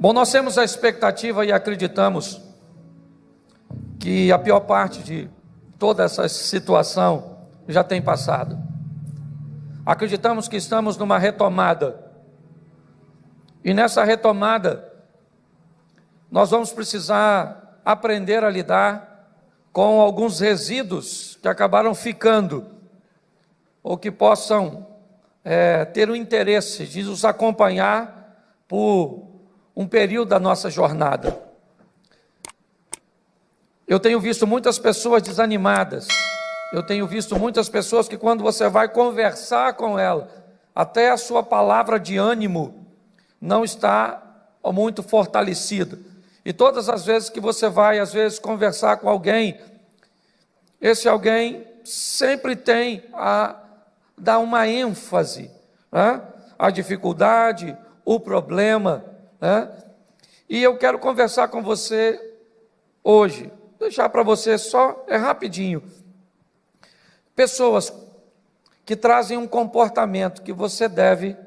Bom, nós temos a expectativa e acreditamos que a pior parte de toda essa situação já tem passado. Acreditamos que estamos numa retomada. E nessa retomada, nós vamos precisar aprender a lidar com alguns resíduos que acabaram ficando, ou que possam ter o interesse de nos acompanhar por um período da nossa jornada. Eu tenho visto muitas pessoas desanimadas, eu tenho visto muitas pessoas que quando você vai conversar com ela, até a sua palavra de ânimo não está muito fortalecida. E todas as vezes que você vai, às vezes, conversar com alguém, esse alguém sempre tem a dar uma ênfase, né? A dificuldade, o problema, né? E eu quero conversar com você hoje, deixar para você só, rapidinho, pessoas que trazem um comportamento que você deve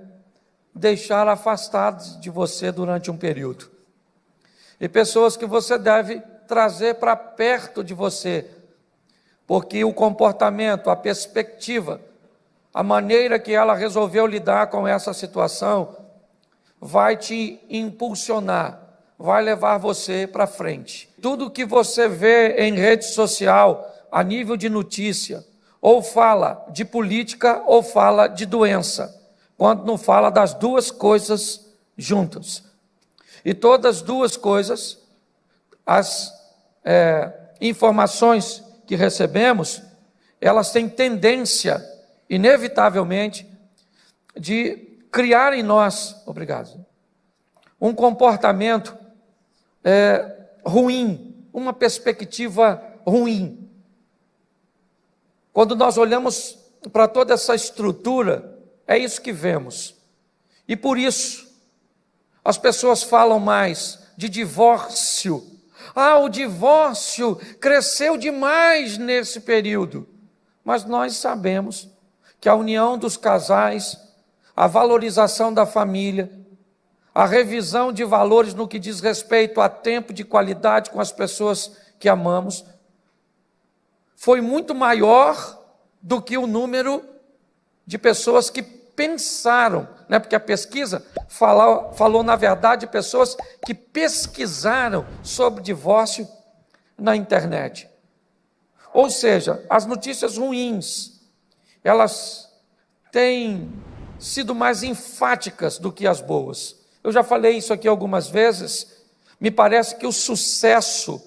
deixar afastados de você durante um período, e pessoas que você deve trazer para perto de você, porque o comportamento, a perspectiva, a maneira que ela resolveu lidar com essa situação, vai te impulsionar, vai levar você para frente. Tudo que você vê em rede social, a nível de notícia, ou fala de política, ou fala de doença, quando não fala das duas coisas juntas. E todas as duas coisas, as informações que recebemos, elas têm tendência, inevitavelmente, de criar em nós, um comportamento ruim, uma perspectiva ruim. Quando nós olhamos para toda essa estrutura, é isso que vemos. E por isso, as pessoas falam mais de divórcio. O divórcio cresceu demais nesse período. Mas nós sabemos que a união dos casais, a valorização da família, a revisão de valores no que diz respeito a tempo de qualidade com as pessoas que amamos, foi muito maior do que o número de pessoas que pensaram, né? Porque a pesquisa falou, na verdade, pessoas que pesquisaram sobre divórcio na internet. Ou seja, as notícias ruins, elas têm sido mais enfáticas do que as boas. Eu já falei isso aqui algumas vezes. Me parece que o sucesso,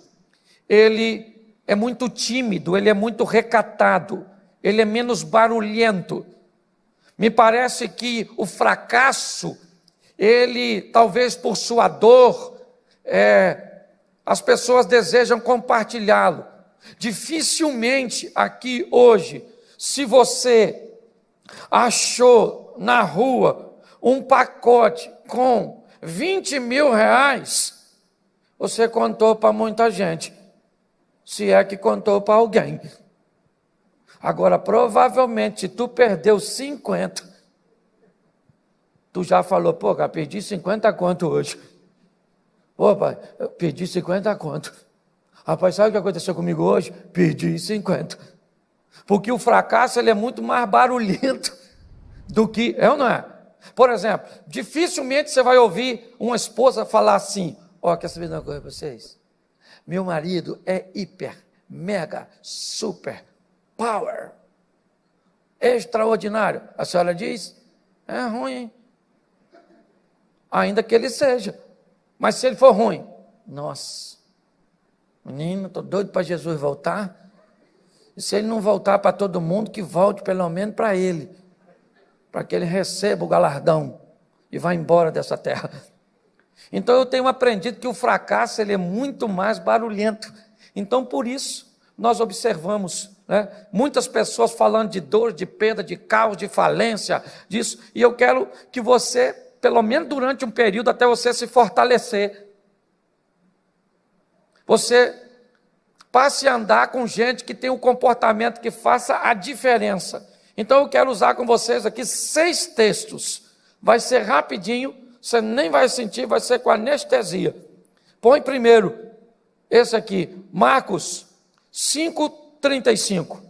ele é muito tímido, ele é muito recatado, ele é menos barulhento. Me parece que o fracasso, ele, talvez por sua dor, as pessoas desejam compartilhá-lo. Dificilmente aqui hoje, se você achou na rua um pacote com 20 mil reais, você contou para muita gente, se é que contou para alguém. Agora, provavelmente, se tu perdeu 50, tu já falou, cara, perdi 50 conto hoje. Pai, eu perdi 50 conto. Rapaz, sabe o que aconteceu comigo hoje? Perdi 50. Porque o fracasso, ele é muito mais barulhento do que... É ou não é? Por exemplo, dificilmente você vai ouvir uma esposa falar assim, quer saber de uma coisa para vocês? Meu marido é hiper, mega, super, power, extraordinário. A senhora diz, é ruim, hein? Ainda que ele seja. Mas se ele for ruim, nossa, menino, estou doido para Jesus voltar. E se ele não voltar para todo mundo, que volte pelo menos para ele, para que ele receba o galardão e vá embora dessa terra. Então eu tenho aprendido que o fracasso, ele é muito mais barulhento. Então por isso nós observamos, né, muitas pessoas falando de dor, de perda, de caos, de falência, disso. E eu quero que você, pelo menos durante um período, até você se fortalecer, você passe a andar com gente que tem um comportamento que faça a diferença. Então eu quero usar com vocês aqui 6 textos. Vai ser rapidinho, você nem vai sentir, vai ser com anestesia. Põe primeiro esse aqui, Marcos 5:35.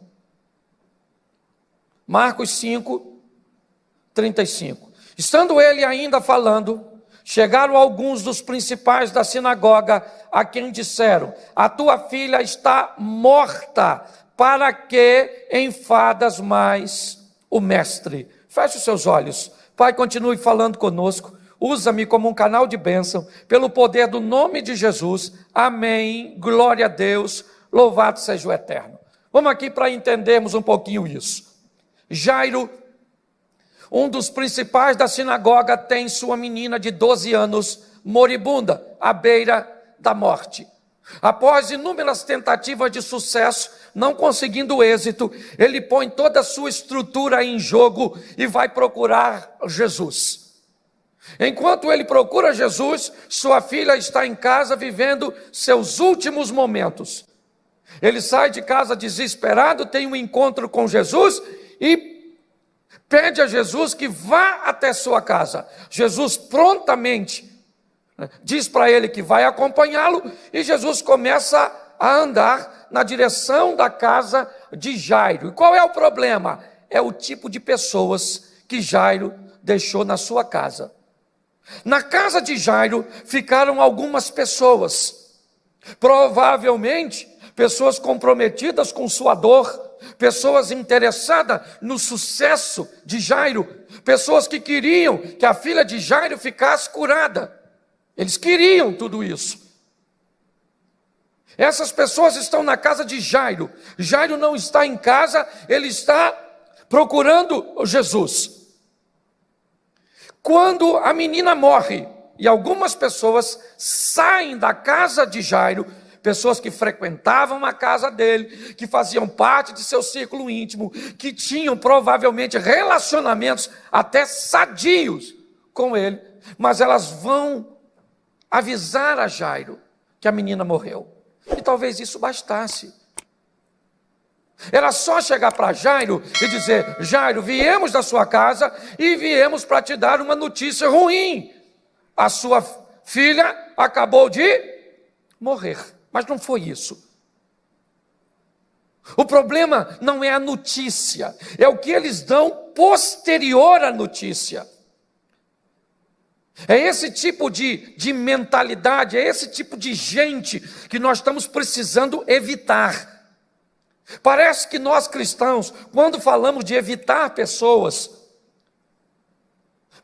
Marcos 5:35. Estando ele ainda falando, chegaram alguns dos principais da sinagoga, a quem disseram: a tua filha está morta, para que enfadas mais o mestre? Feche os seus olhos. Pai, continue falando conosco. Usa-me como um canal de bênção, pelo poder do nome de Jesus. Amém. Glória a Deus. Louvado seja o Eterno. Vamos aqui para entendermos um pouquinho isso. Jairo, um dos principais da sinagoga, tem sua menina de 12 anos, moribunda, à beira da morte. Após inúmeras tentativas de sucesso, não conseguindo êxito, ele põe toda a sua estrutura em jogo e vai procurar Jesus. Enquanto ele procura Jesus, sua filha está em casa vivendo seus últimos momentos. Ele sai de casa desesperado, tem um encontro com Jesus e pede a Jesus que vá até sua casa. Jesus prontamente diz para ele que vai acompanhá-lo e Jesus começa a andar na direção da casa de Jairo. E qual é o problema? É o tipo de pessoas que Jairo deixou na sua casa. Na casa de Jairo ficaram algumas pessoas, provavelmente pessoas comprometidas com sua dor, pessoas interessadas no sucesso de Jairo, pessoas que queriam que a filha de Jairo ficasse curada. Eles queriam tudo isso. Essas pessoas estão na casa de Jairo. Jairo não está em casa, ele está procurando Jesus. Quando a menina morre e algumas pessoas saem da casa de Jairo, pessoas que frequentavam a casa dele, que faziam parte de seu círculo íntimo, que tinham provavelmente relacionamentos até sadios com ele, mas elas vão avisar a Jairo que a menina morreu. E talvez isso bastasse. Era só chegar para Jairo e dizer: Jairo, viemos da sua casa e viemos para te dar uma notícia ruim. A sua filha acabou de morrer. Mas não foi isso. O problema não é a notícia, é o que eles dão posterior à notícia. É esse tipo de mentalidade, é esse tipo de gente que nós estamos precisando evitar. Parece que nós cristãos, quando falamos de evitar pessoas,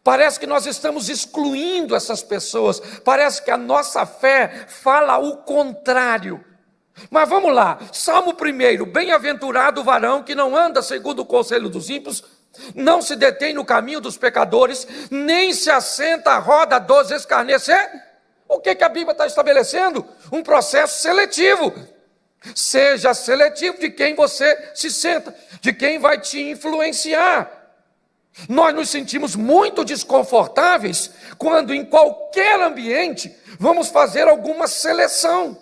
parece que nós estamos excluindo essas pessoas, parece que a nossa fé fala o contrário. Mas vamos lá, Salmo 1: bem-aventurado o varão que não anda segundo o conselho dos ímpios, não se detém no caminho dos pecadores, nem se assenta à roda dos escarnecedores. O que a Bíblia está estabelecendo? Um processo seletivo. Seja seletivo de quem você se senta, de quem vai te influenciar. Nós nos sentimos muito desconfortáveis quando em qualquer ambiente vamos fazer alguma seleção.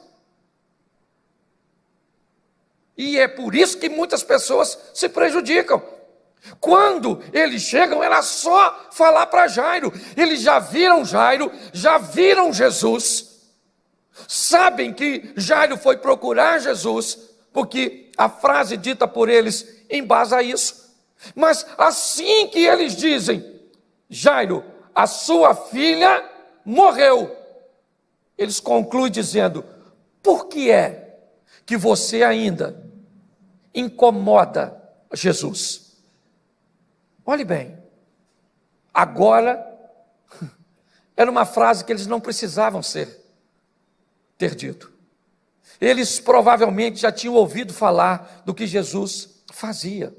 E é por isso que muitas pessoas se prejudicam. Quando eles chegam, era só falar para Jairo. Eles já viram Jairo, já viram Jesus. Sabem que Jairo foi procurar Jesus, porque a frase dita por eles embasa isso. Mas assim que eles dizem: Jairo, a sua filha morreu, eles concluem dizendo: por que é que você ainda incomoda Jesus? Olhe bem, agora era uma frase que eles não precisavam ter dito. Eles provavelmente já tinham ouvido falar do que Jesus fazia.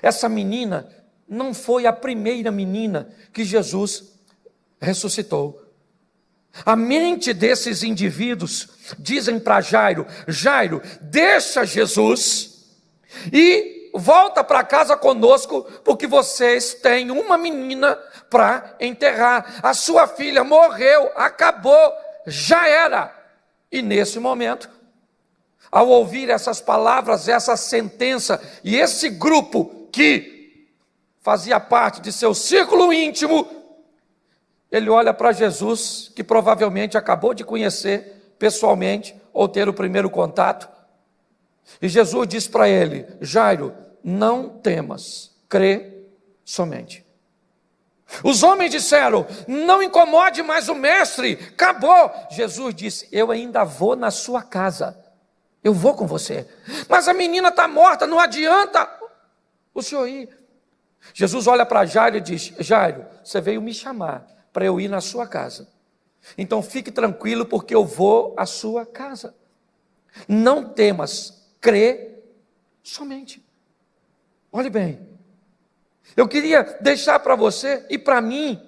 Essa menina não foi a primeira menina que Jesus ressuscitou. A mente desses indivíduos dizem para Jairo: Jairo, deixa Jesus e volta para casa conosco, porque vocês têm uma menina para enterrar. A sua filha morreu, acabou, já era. E nesse momento, ao ouvir essas palavras, essa sentença, e esse grupo que fazia parte de seu círculo íntimo, ele olha para Jesus, que provavelmente acabou de conhecer pessoalmente, ou ter o primeiro contato, e Jesus diz para ele: Jairo, não temas, crê somente. Os homens disseram: não incomode mais o mestre, acabou. Jesus disse: eu ainda vou na sua casa, eu vou com você, mas a menina está morta, não adianta o senhor ir. Jesus olha para Jairo e diz: Jairo, você veio me chamar para eu ir na sua casa, então fique tranquilo, porque eu vou à sua casa. Não temas, crê somente. Olhe bem, eu queria deixar para você e para mim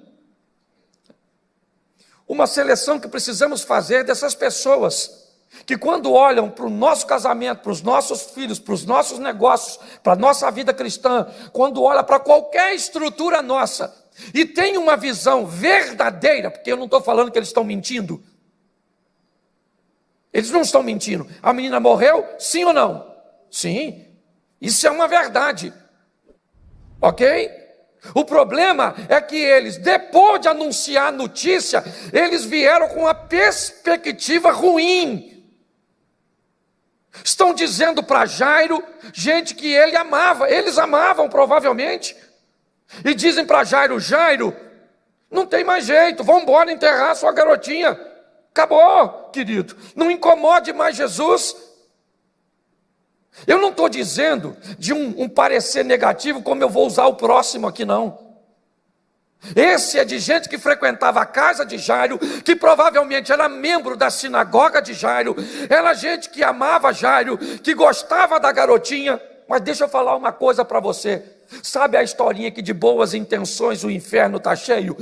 uma seleção que precisamos fazer dessas pessoas que, quando olham para o nosso casamento, para os nossos filhos, para os nossos negócios, para a nossa vida cristã, quando olham para qualquer estrutura nossa e tem uma visão verdadeira, porque eu não estou falando que eles estão mentindo, eles não estão mentindo. A menina morreu, sim ou não? Sim, isso é uma verdade, ok? O problema é que eles, depois de anunciar a notícia, eles vieram com uma perspectiva ruim. Estão dizendo para Jairo, gente que ele amava, eles amavam provavelmente, e dizem para Jairo: Jairo, não tem mais jeito, vamos embora enterrar sua garotinha, acabou, querido, não incomode mais Jesus. Eu não estou dizendo de um parecer negativo, como eu vou usar o próximo aqui, não. Esse é de gente que frequentava a casa de Jairo, que provavelmente era membro da sinagoga de Jairo, era gente que amava Jairo, que gostava da garotinha. Mas deixa eu falar uma coisa para você, sabe a historinha que de boas intenções o inferno está cheio?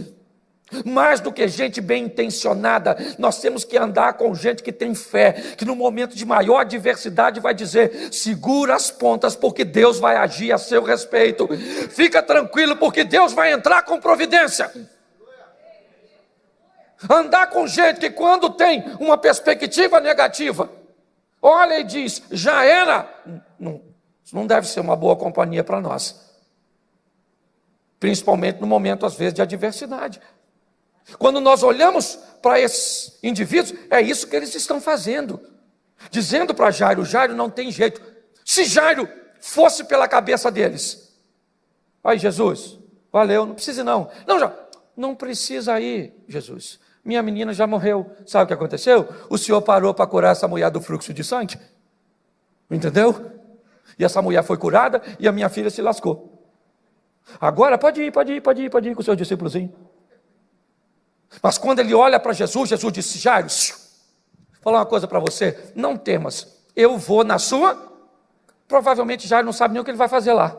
Mais do que gente bem intencionada, nós temos que andar com gente que tem fé, que no momento de maior adversidade vai dizer: segura as pontas, porque Deus vai agir a seu respeito, fica tranquilo, porque Deus vai entrar com providência. Andar com gente que, quando tem uma perspectiva negativa, olha e diz: já era, não deve ser uma boa companhia para nós, principalmente no momento às vezes de adversidade. Quando nós olhamos para esses indivíduos, é isso que eles estão fazendo, dizendo para Jairo: Jairo, não tem jeito. Se Jairo fosse pela cabeça deles: aí Jesus, valeu, não precisa não. Não precisa ir, Jesus, minha menina já morreu. Sabe o que aconteceu? O Senhor parou para curar essa mulher do fluxo de sangue, entendeu? E essa mulher foi curada e a minha filha se lascou. Agora pode ir com o seu discípulozinho. Mas quando ele olha para Jesus, Jesus disse: Jairo, vou falar uma coisa para você, não temas, eu vou na sua. Provavelmente Jairo não sabe nem o que ele vai fazer lá.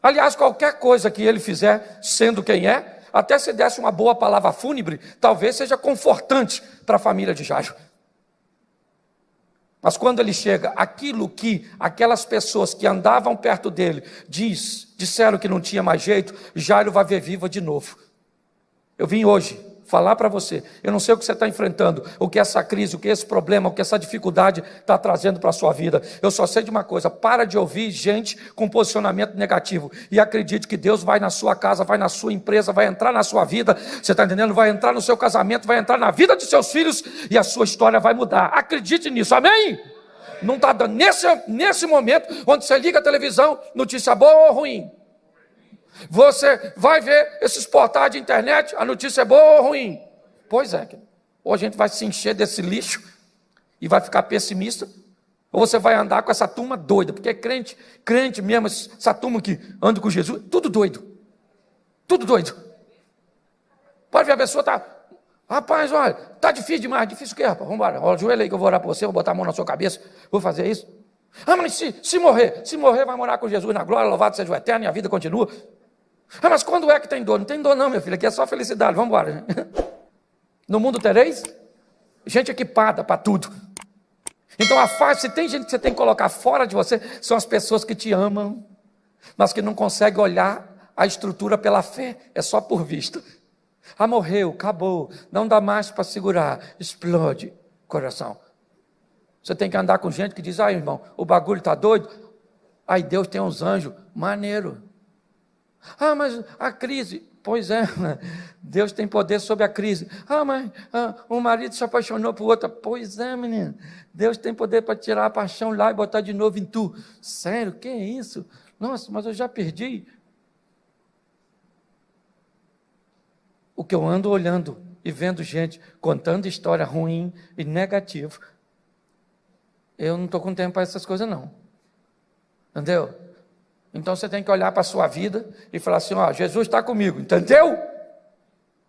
Aliás, qualquer coisa que ele fizer, sendo quem é, até se desse uma boa palavra fúnebre, talvez seja confortante para a família de Jairo. Mas quando ele chega, aquilo que aquelas pessoas que andavam perto dele disseram que não tinha mais jeito, Jairo vai ver viva de novo. Eu vim hoje falar para você, eu não sei o que você está enfrentando, o que essa crise, o que esse problema, o que essa dificuldade está trazendo para a sua vida. Eu só sei de uma coisa: para de ouvir gente com posicionamento negativo e acredite que Deus vai na sua casa, vai na sua empresa, vai entrar na sua vida, você está entendendo? Vai entrar no seu casamento, vai entrar na vida de seus filhos e a sua história vai mudar. Acredite nisso, amém? Não está dando, nesse momento, onde você liga a televisão, notícia boa ou ruim? Você vai ver esses portais de internet, a notícia é boa ou ruim? Pois é, ou a gente vai se encher desse lixo e vai ficar pessimista, ou você vai andar com essa turma doida, porque crente mesmo, essa turma que anda com Jesus, tudo doido. Pode ver, a pessoa está: rapaz, olha, está difícil demais. Difícil o quê, rapaz? Vamos embora, olha, ajoelha aí que eu vou orar para você, vou botar a mão na sua cabeça, vou fazer isso. Mas se morrer, vai morar com Jesus na glória, louvado seja o eterno, e a vida continua. Mas quando é que tem dor? Não tem dor não, meu filho, aqui é só felicidade, vamos embora. No mundo tereis gente equipada para tudo. Então se tem gente que você tem que colocar fora de você, são as pessoas que te amam, mas que não conseguem olhar a estrutura pela fé, é só por vista. Morreu, acabou, não dá mais para segurar, explode coração. Você tem que andar com gente que diz: irmão, o bagulho está doido. Aí Deus tem uns anjos, maneiro. Ah, mas a crise. Pois é, Deus tem poder sobre a crise. Ah, mas o marido se apaixonou por outra. Pois é, menino. Deus tem poder para tirar a paixão lá e botar de novo em tu. Sério, que é isso? Nossa, mas eu já perdi. O que eu ando olhando e vendo gente contando história ruim e negativa, eu não estou com tempo para essas coisas não. Entendeu? Então você tem que olhar para a sua vida e falar assim, ó, Jesus está comigo, entendeu?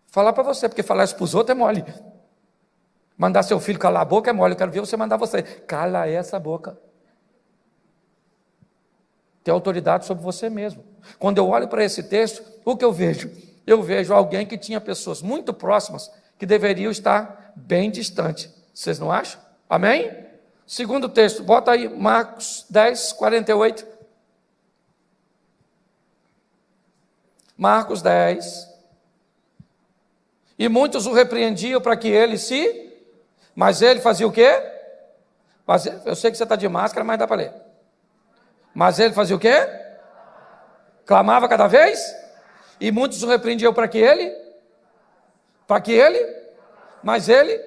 Falar para você, porque falar isso para os outros é mole. Mandar seu filho calar a boca é mole, eu quero ver você mandar você. Cala essa boca. Ter autoridade sobre você mesmo. Quando eu olho para esse texto, o que eu vejo? Eu vejo alguém que tinha pessoas muito próximas que deveriam estar bem distante. Vocês não acham? Amém? Segundo texto, bota aí Marcos 10, 48. Marcos 10. E muitos o repreendiam para que ele se... Mas ele fazia o quê? Eu sei que você está de máscara, mas dá para ler. Mas ele fazia o quê? Clamava cada vez? E muitos o repreendiam para que ele? Para que ele? Mas ele?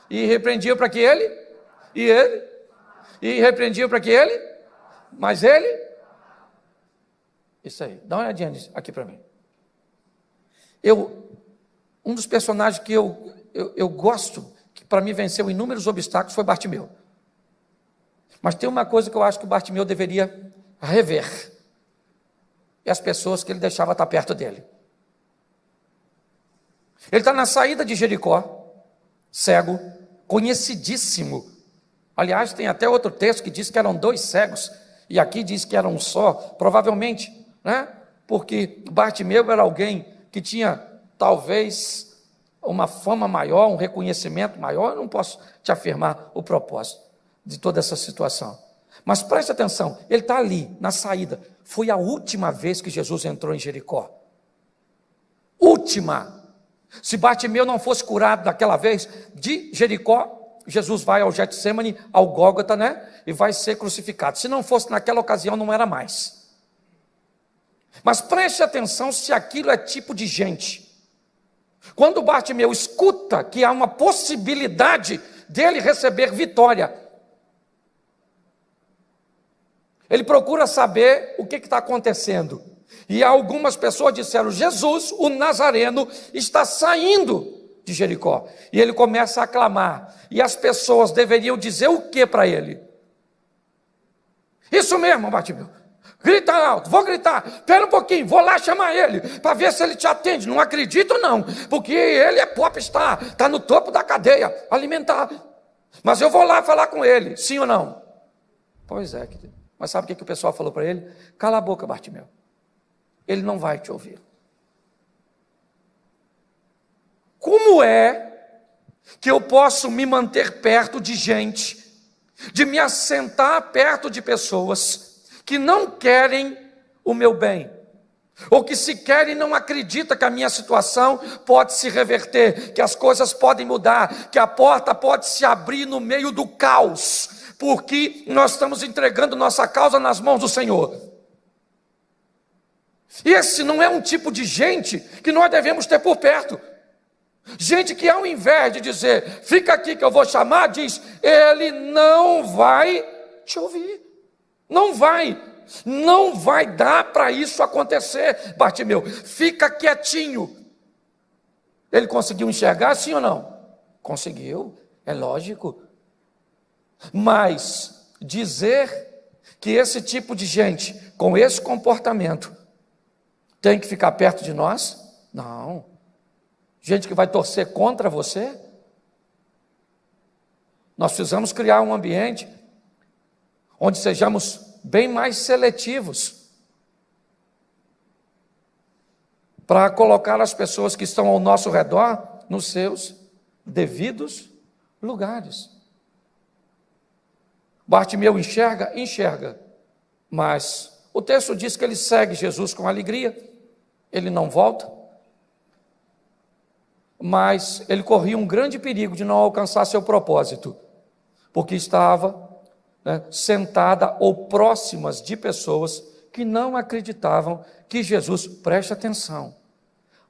E repreendiam para que ele? E ele? E repreendiam para que ele? Mas ele? Isso aí, dá uma olhadinha aqui para mim. Um dos personagens que eu gosto, que para mim venceu inúmeros obstáculos, foi Bartimeu. Mas tem uma coisa que eu acho que o Bartimeu deveria rever. E as pessoas que ele deixava estar perto dele. Ele está na saída de Jericó, cego, conhecidíssimo. Aliás, tem até outro texto que diz que eram 2 cegos, e aqui diz que era um só, provavelmente, né? Porque Bartimeu era alguém que tinha, talvez, uma fama maior, um reconhecimento maior. Eu não posso te afirmar o propósito de toda essa situação. Mas preste atenção, ele está ali, na saída. Foi a última vez que Jesus entrou em Jericó. Última. Se Bartimeu não fosse curado daquela vez, de Jericó, Jesus vai ao Getsêmani, ao Gólgota, né? E vai ser crucificado. Se não fosse naquela ocasião, não era mais. Mas preste atenção se aquilo é tipo de gente. Quando Bartimeu escuta que há uma possibilidade dele receber vitória, ele procura saber o que está acontecendo. E algumas pessoas disseram, Jesus, o Nazareno, está saindo de Jericó. E ele começa a clamar. E as pessoas deveriam dizer o que para ele? Isso mesmo, Bartimeu. Grita alto, vou gritar, espera um pouquinho, vou lá chamar ele, para ver se ele te atende. Não acredito não, porque ele é popstar, está no topo da cadeia alimentar. Mas eu vou lá falar com ele, sim ou não? Pois é, querido. Mas sabe o que o pessoal falou para ele? Cala a boca, Bartimeu. Ele não vai te ouvir. Como é que eu posso me manter perto de gente, de me assentar perto de pessoas que não querem o meu bem, ou que se querem não acreditam que a minha situação pode se reverter, que as coisas podem mudar, que a porta pode se abrir no meio do caos, porque nós estamos entregando nossa causa nas mãos do Senhor. Esse não é um tipo de gente que nós devemos ter por perto. Gente que ao invés de dizer, fica aqui que eu vou chamar, diz, ele não vai te ouvir. Não vai dar para isso acontecer, Bartimeu. Fica quietinho. Ele conseguiu enxergar, sim ou não? Conseguiu, é lógico. Mas dizer que esse tipo de gente, com esse comportamento, tem que ficar perto de nós? Não. Gente que vai torcer contra você? Nós precisamos criar um ambiente onde sejamos bem mais seletivos para colocar as pessoas que estão ao nosso redor nos seus devidos lugares. Bartimeu enxerga, mas o texto diz que ele segue Jesus com alegria, ele não volta, mas ele corria um grande perigo de não alcançar seu propósito, porque estava sentada ou próximas de pessoas que não acreditavam que Jesus, preste atenção,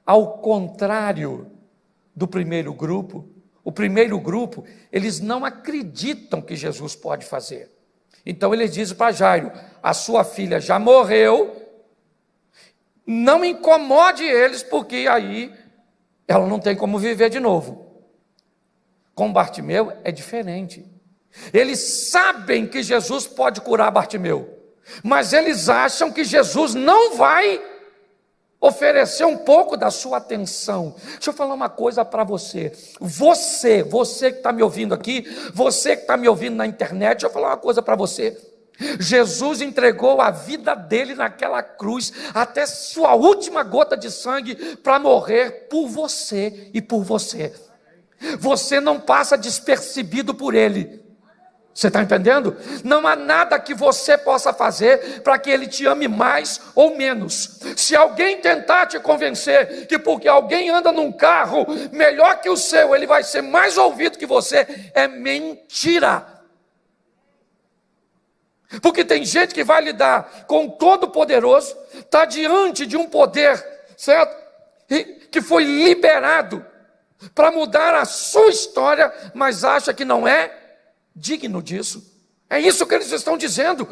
ao contrário do primeiro grupo, o primeiro grupo, eles não acreditam que Jesus pode fazer. Então eles dizem para Jairo: a sua filha já morreu, não incomode eles, porque aí ela não tem como viver de novo. Com Bartimeu é diferente. Eles sabem que Jesus pode curar Bartimeu, mas eles acham que Jesus não vai oferecer um pouco da sua atenção. Deixa eu falar uma coisa para você. Você que está me ouvindo aqui, você que está me ouvindo na internet, deixa eu falar uma coisa para você. Jesus entregou a vida dele naquela cruz, até sua última gota de sangue, para morrer por você e por você. Você não passa despercebido por ele. Você está entendendo? Não há nada que você possa fazer para que ele te ame mais ou menos. Se alguém tentar te convencer que porque alguém anda num carro melhor que o seu, ele vai ser mais ouvido que você, é mentira. Porque tem gente que vai lidar com o Todo-Poderoso, está diante de um poder, certo? Que foi liberado para mudar a sua história, mas acha que não é digno disso. É isso que eles estão dizendo.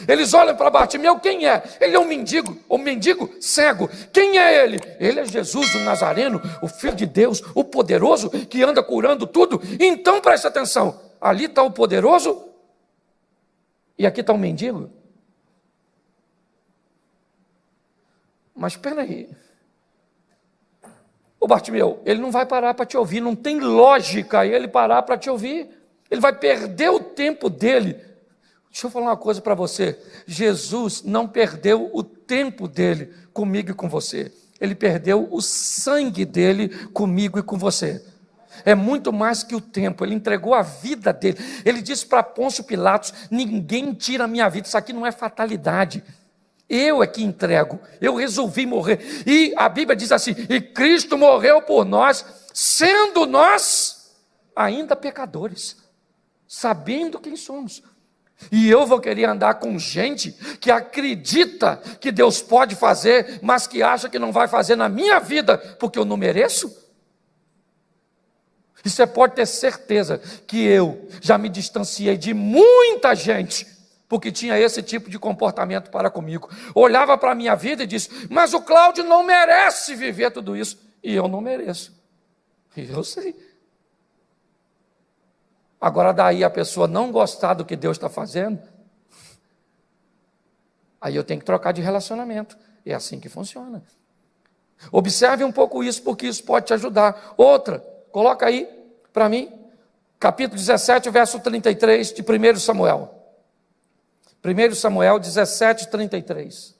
Eles olham para Bartimeu: quem é? Ele é um mendigo cego. Quem é ele? Ele é Jesus o Nazareno, o Filho de Deus, o poderoso, que anda curando tudo. Então preste atenção, ali está o poderoso e aqui está o mendigo. Mas espera aí, o Bartimeu, ele não vai parar para te ouvir, não tem lógica ele parar para te ouvir. Ele vai perder o tempo dele. Deixa eu falar uma coisa para você. Jesus não perdeu o tempo dele comigo e com você. Ele perdeu o sangue dele comigo e com você. É muito mais que o tempo. Ele entregou a vida dele. Ele disse para Pôncio Pilatos: ninguém tira a minha vida. Isso aqui não é fatalidade. Eu é que entrego. Eu resolvi morrer. E a Bíblia diz assim: e Cristo morreu por nós, sendo nós ainda pecadores, sabendo quem somos. E eu vou querer andar com gente que acredita que Deus pode fazer, mas que acha que não vai fazer na minha vida, porque eu não mereço? E você pode ter certeza que eu já me distanciei de muita gente, porque tinha esse tipo de comportamento para comigo. Olhava para a minha vida e disse: mas o Cláudio não merece viver tudo isso. E eu não mereço. E eu sei. Agora daí a pessoa não gostar do que Deus está fazendo, aí eu tenho que trocar de relacionamento. É assim que funciona. Observe um pouco isso, porque isso pode te ajudar. Outra, coloca aí para mim, capítulo 17, verso 33 de 1 Samuel. 1 Samuel 17, 33.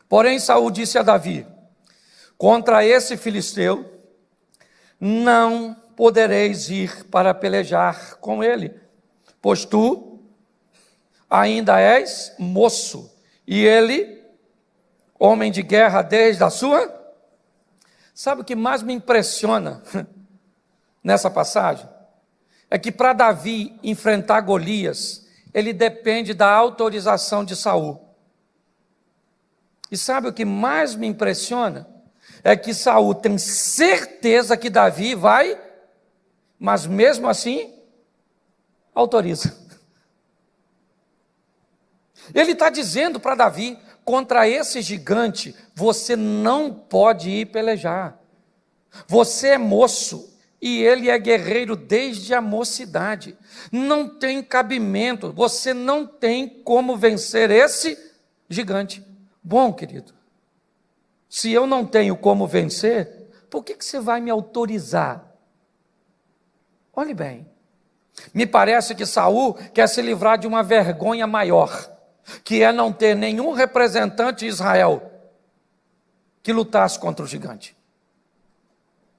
Porém Saul disse a Davi: contra esse filisteu não podereis ir para pelejar com ele, pois tu ainda és moço, e ele, homem de guerra desde a sua... Sabe o que mais me impressiona nessa passagem? É que para Davi enfrentar Golias, ele depende da autorização de Saul. E sabe o que mais me impressiona? É que Saul tem certeza que Davi vai, mas mesmo assim, autoriza. Ele está dizendo para Davi: contra esse gigante, você não pode ir pelejar. Você é moço, e ele é guerreiro desde a mocidade. Não tem cabimento, você não tem como vencer esse gigante. Bom, querido, se eu não tenho como vencer, por que você vai me autorizar? Olhe bem, me parece que Saul quer se livrar de uma vergonha maior, que é não ter nenhum representante de Israel que lutasse contra o gigante.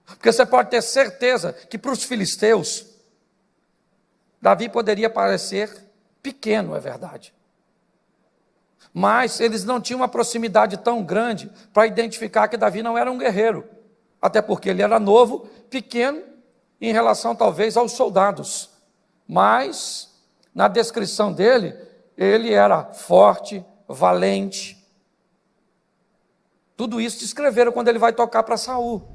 Porque você pode ter certeza que para os filisteus, Davi poderia parecer pequeno, é verdade. Mas eles não tinham uma proximidade tão grande para identificar que Davi não era um guerreiro. Até porque ele era novo, pequeno, em relação talvez aos soldados. mas na descrição dele, ele era forte, valente. Tudo isso descreveram quando ele vai tocar para Saul.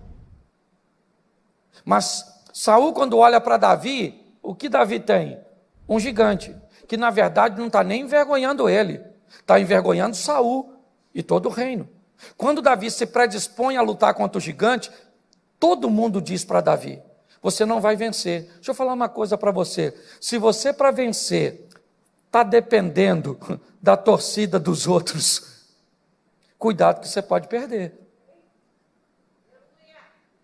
Mas Saul, quando olha para Davi, o que Davi tem? Um gigante, que na verdade não está nem envergonhando ele, está envergonhando Saul e todo o reino. Quando Davi se predispõe a lutar contra o gigante, todo mundo diz para Davi: você não vai vencer. Deixa eu falar uma coisa para você: se você, para vencer, está dependendo da torcida dos outros, cuidado que você pode perder.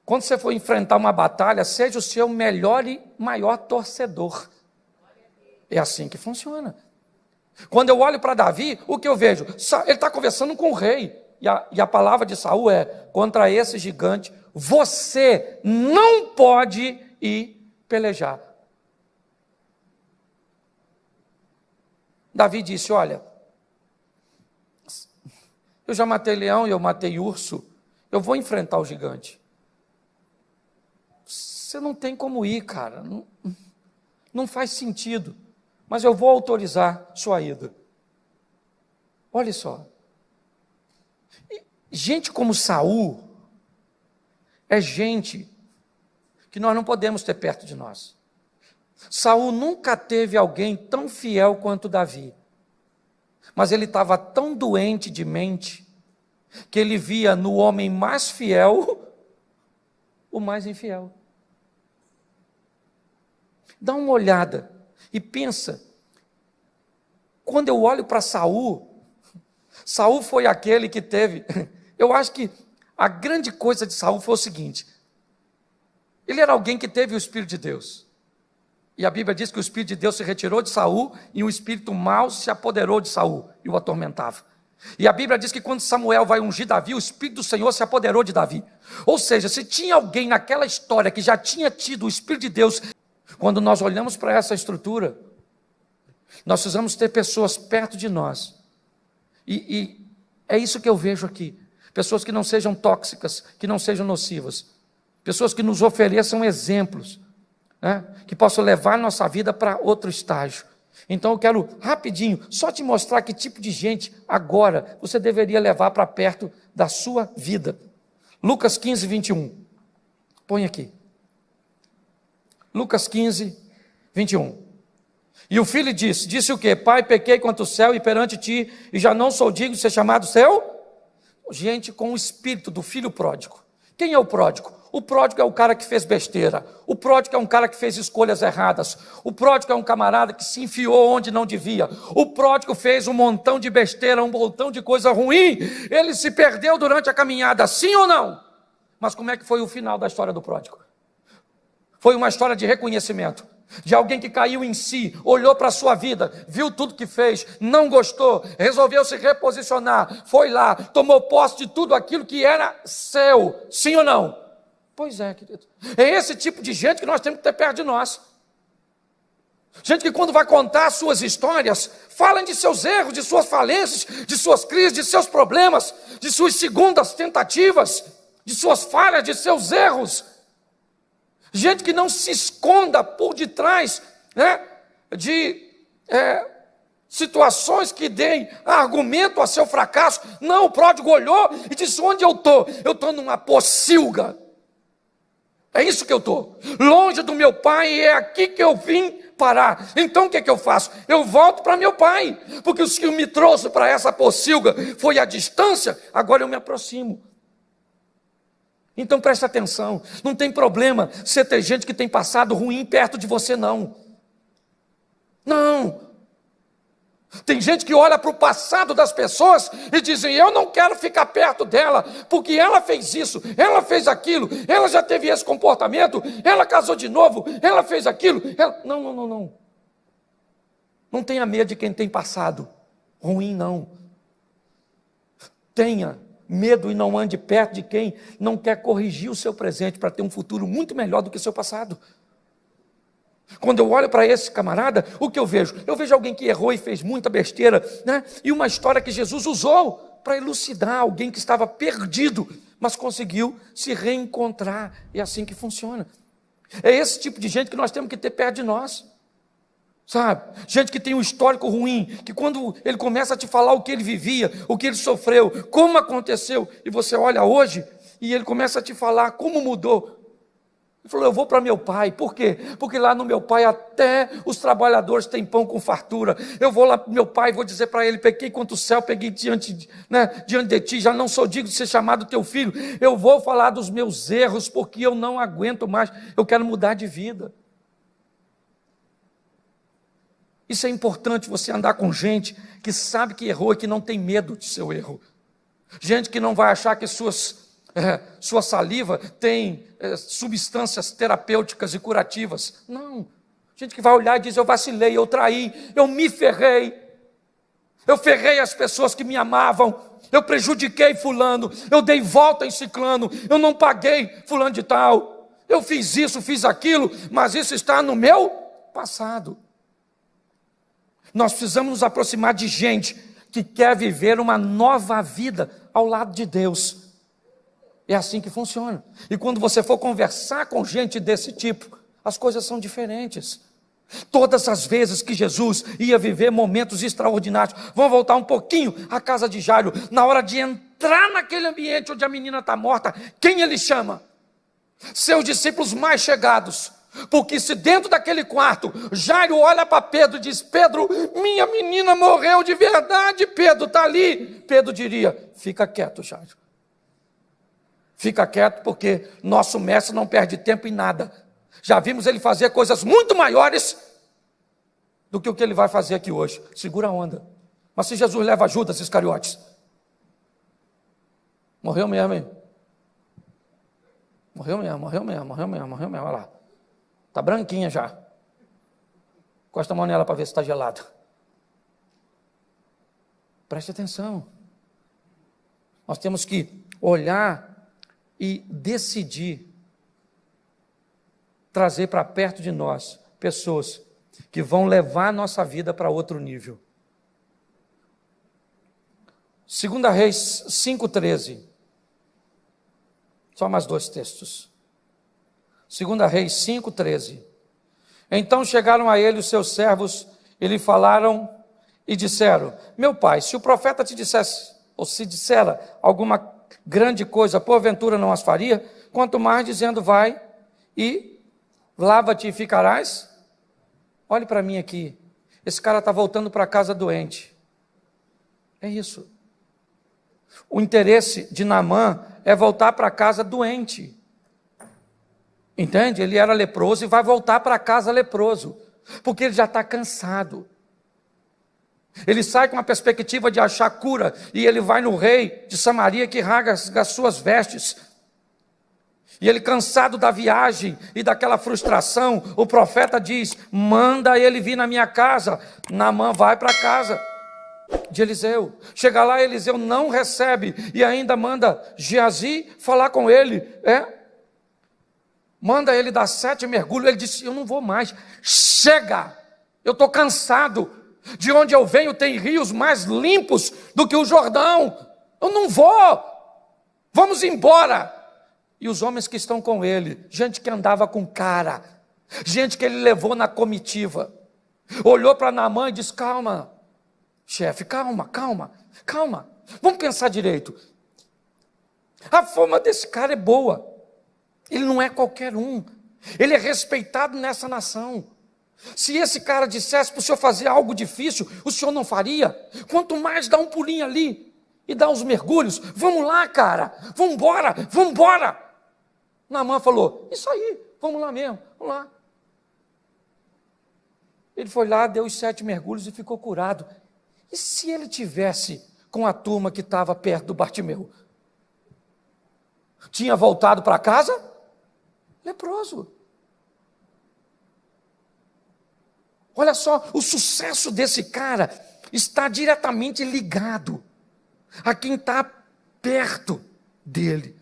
Quando você for enfrentar uma batalha, seja o seu melhor e maior torcedor. É assim que funciona. Quando eu olho para Davi, o que eu vejo? Ele está conversando com o rei. E a palavra de Saul é: contra esse gigante, você não pode ir pelejar. Davi disse: olha, eu já matei leão e eu matei urso, eu vou enfrentar o gigante. Você não tem como ir, cara, não faz sentido, mas eu vou autorizar sua ida. Olha só, gente como Saul é gente que nós não podemos ter perto de nós. Saul nunca teve alguém tão fiel quanto Davi, mas ele estava tão doente de mente que ele via no homem mais fiel o mais infiel. Dá uma olhada e pensa, quando eu olho para Saul, Saul foi aquele que teve, eu acho que a grande coisa de Saul foi o seguinte: ele era alguém que teve o Espírito de Deus, e a Bíblia diz que o Espírito de Deus se retirou de Saul, e um espírito mau se apoderou de Saul, e o atormentava. E a Bíblia diz que quando Samuel vai ungir Davi, o Espírito do Senhor se apoderou de Davi. Ou seja, se tinha alguém naquela história que já tinha tido o Espírito de Deus, quando nós olhamos para essa estrutura, nós precisamos ter pessoas perto de nós, e é isso que eu vejo aqui, pessoas que não sejam tóxicas, que não sejam nocivas, pessoas que nos ofereçam exemplos, né, que possam levar a nossa vida para outro estágio. Então eu quero rapidinho só te mostrar que tipo de gente agora você deveria levar para perto da sua vida. Lucas 15, 21, põe aqui, Lucas 15, 21. E o filho disse o quê? Pai, pequei contra o céu e perante ti, e já não sou digno de ser chamado seu? Gente com o espírito do filho pródigo. Quem é o pródigo? O pródigo é o cara que fez besteira. O pródigo é um cara que fez escolhas erradas. O pródigo é um camarada que se enfiou onde não devia. O pródigo fez um montão de besteira, um montão de coisa ruim. Ele se perdeu durante a caminhada, sim ou não? Mas como é que foi o final da história do pródigo? Foi uma história de reconhecimento, de alguém que caiu em si, olhou para a sua vida, viu tudo que fez, não gostou, resolveu se reposicionar, foi lá, tomou posse de tudo aquilo que era seu, sim ou não? Pois é, querido, é esse tipo de gente que nós temos que ter perto de nós. Gente que quando vai contar suas histórias, falam de seus erros, de suas falências, de suas crises, de seus problemas, de suas segundas tentativas, de suas falhas, de seus erros. Gente que não se esconda por detrás, né, de situações que deem argumento a seu fracasso. Não, o pródigo olhou e disse: onde eu estou? Eu estou numa pocilga. É isso que eu estou. Longe do meu pai, é aqui que eu vim parar. Então o que eu faço? Eu volto para meu pai, porque o que me trouxe para essa pocilga foi a distância, agora eu me aproximo. Então preste atenção, não tem problema você ter gente que tem passado ruim perto de você, não. Não. Tem gente que olha para o passado das pessoas e dizem: eu não quero ficar perto dela, porque ela fez isso, ela fez aquilo, ela já teve esse comportamento, ela casou de novo, ela fez aquilo. Não. Não tenha medo de quem tem passado ruim, não. Tenha medo e não ande perto de quem não quer corrigir o seu presente para ter um futuro muito melhor do que o seu passado. Quando eu olho para esse camarada, o que eu vejo? Eu vejo alguém que errou e fez muita besteira, né? E uma história que Jesus usou para elucidar alguém que estava perdido, mas conseguiu se reencontrar. É assim que funciona. É esse tipo de gente que nós temos que ter perto de nós. Sabe? Gente que tem um histórico ruim, que quando ele começa a te falar o que ele vivia, o que ele sofreu, como aconteceu, e você olha hoje, e ele começa a te falar como mudou. Ele falou, eu vou para meu pai. Por quê? Porque lá no meu pai até os trabalhadores têm pão com fartura. Eu vou lá para meu pai e vou dizer para ele, pequei contra o céu, peguei diante de ti, já não sou digno de ser chamado teu filho. Eu vou falar dos meus erros, porque eu não aguento mais, eu quero mudar de vida. Isso é importante, você andar com gente que sabe que errou e que não tem medo de seu erro. Gente que não vai achar que sua saliva tem substâncias terapêuticas e curativas. Não. Gente que vai olhar e diz, eu vacilei, eu traí, eu me ferrei. Eu ferrei as pessoas que me amavam. Eu prejudiquei fulano. Eu dei volta em ciclano. Eu não paguei fulano de tal. Eu fiz isso, fiz aquilo, mas isso está no meu passado. Nós precisamos nos aproximar de gente que quer viver uma nova vida ao lado de Deus. É assim que funciona. E quando você for conversar com gente desse tipo, as coisas são diferentes. Todas as vezes que Jesus ia viver momentos extraordinários, vamos voltar um pouquinho à casa de Jairo, na hora de entrar naquele ambiente onde a menina está morta, quem ele chama? Seus discípulos mais chegados. Porque se dentro daquele quarto, Jairo olha para Pedro e diz, Pedro, minha menina morreu de verdade, Pedro, está ali. Pedro diria, fica quieto, Jairo. Fica quieto, porque nosso mestre não perde tempo em nada. Já vimos ele fazer coisas muito maiores do que o que ele vai fazer aqui hoje. Segura a onda. Mas se Jesus leva Judas Iscariotes, morreu mesmo, hein? Morreu mesmo, olha lá. Está branquinha já. Encosta a mão nela para ver se está gelado. Preste atenção. Nós temos que olhar e decidir trazer para perto de nós pessoas que vão levar a nossa vida para outro nível. 2 Reis 5,13. Só mais 2 textos. 2 Reis 5,13. Então chegaram a ele os seus servos e lhe falaram e disseram, meu pai, se o profeta te dissesse, ou se dissera alguma grande coisa, porventura não as faria, quanto mais dizendo, vai e lava-te e ficarás. Olhe para mim aqui, esse cara está voltando para casa doente. É isso. O interesse de Naamã é voltar para casa doente. Entende? Ele era leproso e vai voltar para casa leproso, porque ele já está cansado. Ele sai com a perspectiva de achar cura, e ele vai no rei de Samaria que rasga as suas vestes. E ele, cansado da viagem e daquela frustração, o profeta diz, manda ele vir na minha casa. Naamã vai para a casa de Eliseu. Chega lá, Eliseu não recebe, e ainda manda Geazi falar com ele, manda ele dar 7 mergulhos. Ele disse, eu não vou mais, chega, eu estou cansado, de onde eu venho tem rios mais limpos do que o Jordão, eu não vou, vamos embora. E os homens que estão com ele, gente que andava com cara, gente que ele levou na comitiva, olhou para Naamã e disse, calma, chefe, calma, vamos pensar direito, a fama desse cara é boa, ele não é qualquer um, ele é respeitado nessa nação. Se esse cara dissesse para o senhor fazer algo difícil, o senhor não faria? Quanto mais dar um pulinho ali e dar uns mergulhos, vamos lá, cara, vamos embora. Naamã falou, isso aí, vamos lá mesmo, vamos lá. Ele foi lá, deu os 7 mergulhos e ficou curado. E se ele tivesse com a turma que estava perto do Bartimeu? Tinha voltado para casa? Leproso. Olha só, o sucesso desse cara está diretamente ligado a quem está perto dele.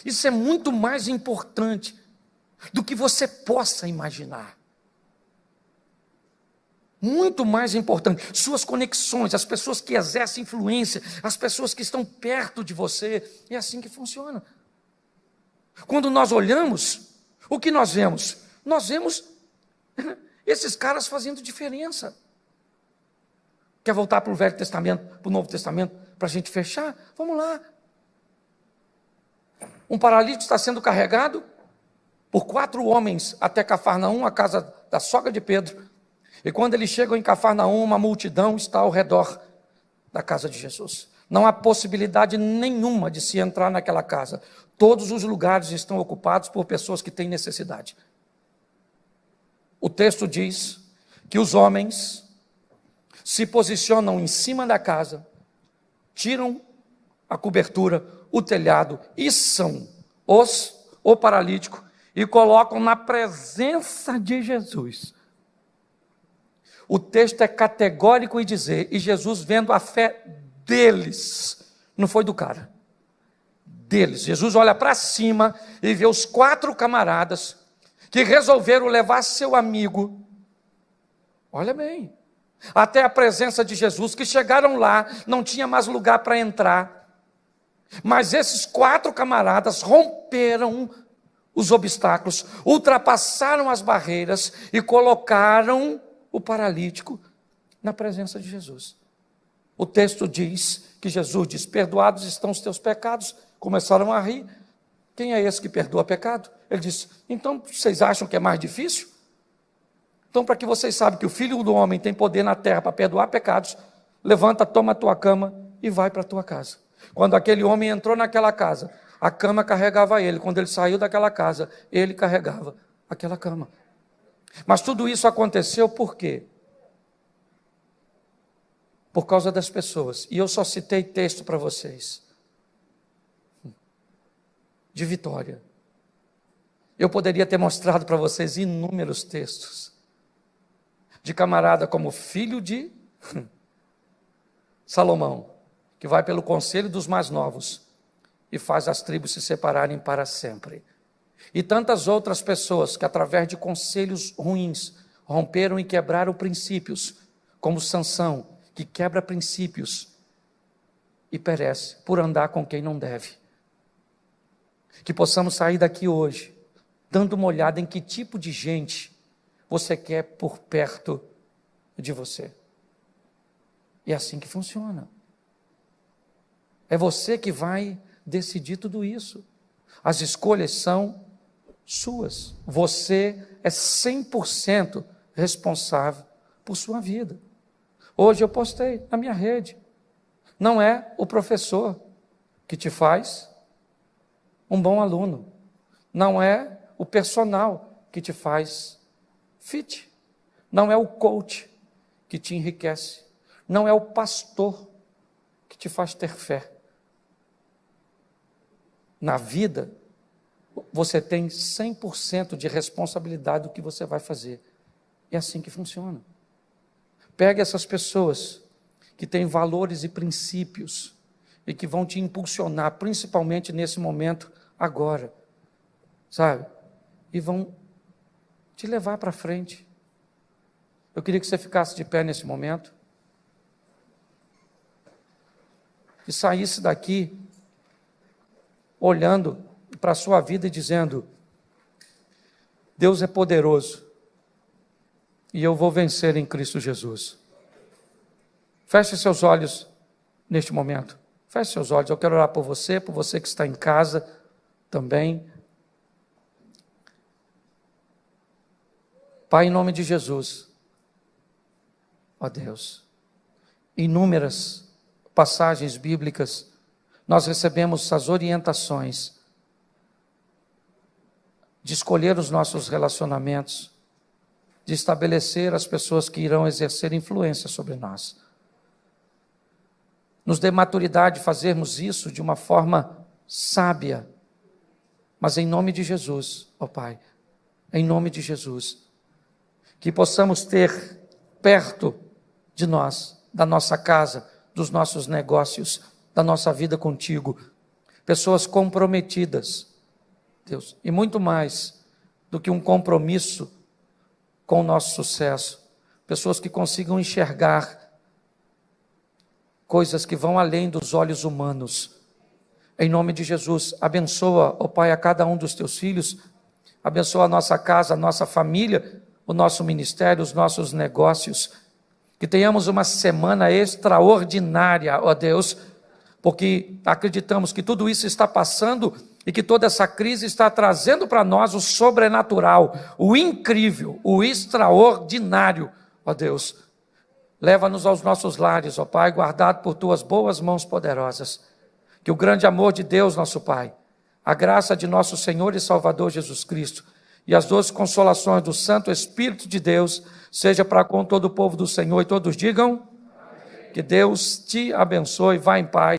Isso é muito mais importante do que você possa imaginar. Muito mais importante. Suas conexões, as pessoas que exercem influência, as pessoas que estão perto de você. É assim que funciona. Quando nós olhamos, o que nós vemos? Nós vemos Esses caras fazendo diferença. Quer voltar para o Velho Testamento, para o Novo Testamento, para a gente fechar? Vamos lá. Um paralítico está sendo carregado por 4 homens até Cafarnaum, a casa da sogra de Pedro. E quando eles chegam em Cafarnaum, uma multidão está ao redor da casa de Jesus. Não há possibilidade nenhuma de se entrar naquela casa. Todos os lugares estão ocupados por pessoas que têm necessidade. O texto diz que os homens se posicionam em cima da casa, tiram a cobertura, o telhado, içam o paralítico e colocam na presença de Jesus. O texto é categórico em dizer, e Jesus vendo a fé deles, não foi do cara, deles. Jesus olha para cima e vê os 4 camaradas que resolveram levar seu amigo, olha bem, até a presença de Jesus, que chegaram lá, não tinha mais lugar para entrar, mas esses 4 camaradas romperam os obstáculos, ultrapassaram as barreiras e colocaram o paralítico na presença de Jesus. O texto diz que Jesus diz, perdoados estão os teus pecados. Começaram a rir. Quem é esse que perdoa pecado? Ele disse, então vocês acham que é mais difícil? Então, para que vocês saibam que o Filho do Homem tem poder na terra para perdoar pecados, levanta, toma a tua cama e vai para a tua casa. Quando aquele homem entrou naquela casa, a cama carregava ele. Quando ele saiu daquela casa, ele carregava aquela cama. Mas tudo isso aconteceu por quê? Por causa das pessoas. E eu só citei texto para vocês. De vitória. Eu poderia ter mostrado para vocês inúmeros textos. De camarada como filho de Salomão, que vai pelo conselho dos mais novos e faz as tribos se separarem para sempre. E tantas outras pessoas que através de conselhos ruins romperam e quebraram princípios, como Sansão, que quebra princípios e perece por andar com quem não deve. Que possamos sair daqui hoje, dando uma olhada em que tipo de gente você quer por perto de você. E é assim que funciona. É você que vai decidir tudo isso. As escolhas são suas. Você é 100% responsável por sua vida. Hoje eu postei na minha rede. Não é o professor que te faz um bom aluno. Não é o personal que te faz fit. Não é o coach que te enriquece. Não é o pastor que te faz ter fé. Na vida, você tem 100% de responsabilidade do que você vai fazer. É assim que funciona. Pegue essas pessoas que têm valores e princípios e que vão te impulsionar, principalmente nesse momento agora, sabe? E vão te levar para frente. Eu queria que você ficasse de pé nesse momento e saísse daqui olhando para a sua vida e dizendo, Deus é poderoso e eu vou vencer em Cristo Jesus. Feche seus olhos neste momento. Feche seus olhos. Eu quero orar por você que está em casa também. Pai, em nome de Jesus, ó Deus, inúmeras passagens bíblicas, nós recebemos as orientações de escolher os nossos relacionamentos, de estabelecer as pessoas que irão exercer influência sobre nós. Nos dê maturidade de fazermos isso de uma forma sábia, mas em nome de Jesus, ó Pai, em nome de Jesus, que possamos ter perto de nós, da nossa casa, dos nossos negócios, da nossa vida contigo, pessoas comprometidas, Deus, e muito mais do que um compromisso com o nosso sucesso, pessoas que consigam enxergar coisas que vão além dos olhos humanos. Em nome de Jesus, abençoa, ó Pai, a cada um dos teus filhos, abençoa a nossa casa, a nossa família, o nosso ministério, os nossos negócios. Que tenhamos uma semana extraordinária, ó Deus, porque acreditamos que tudo isso está passando e que toda essa crise está trazendo para nós o sobrenatural, o incrível, o extraordinário, ó Deus. Leva-nos aos nossos lares, ó Pai, guardado por tuas boas mãos poderosas. Que o grande amor de Deus, nosso Pai, a graça de nosso Senhor e Salvador Jesus Cristo e as doces consolações do Santo Espírito de Deus seja para com todo o povo do Senhor, e todos digam: amém. Que Deus te abençoe, vá em paz.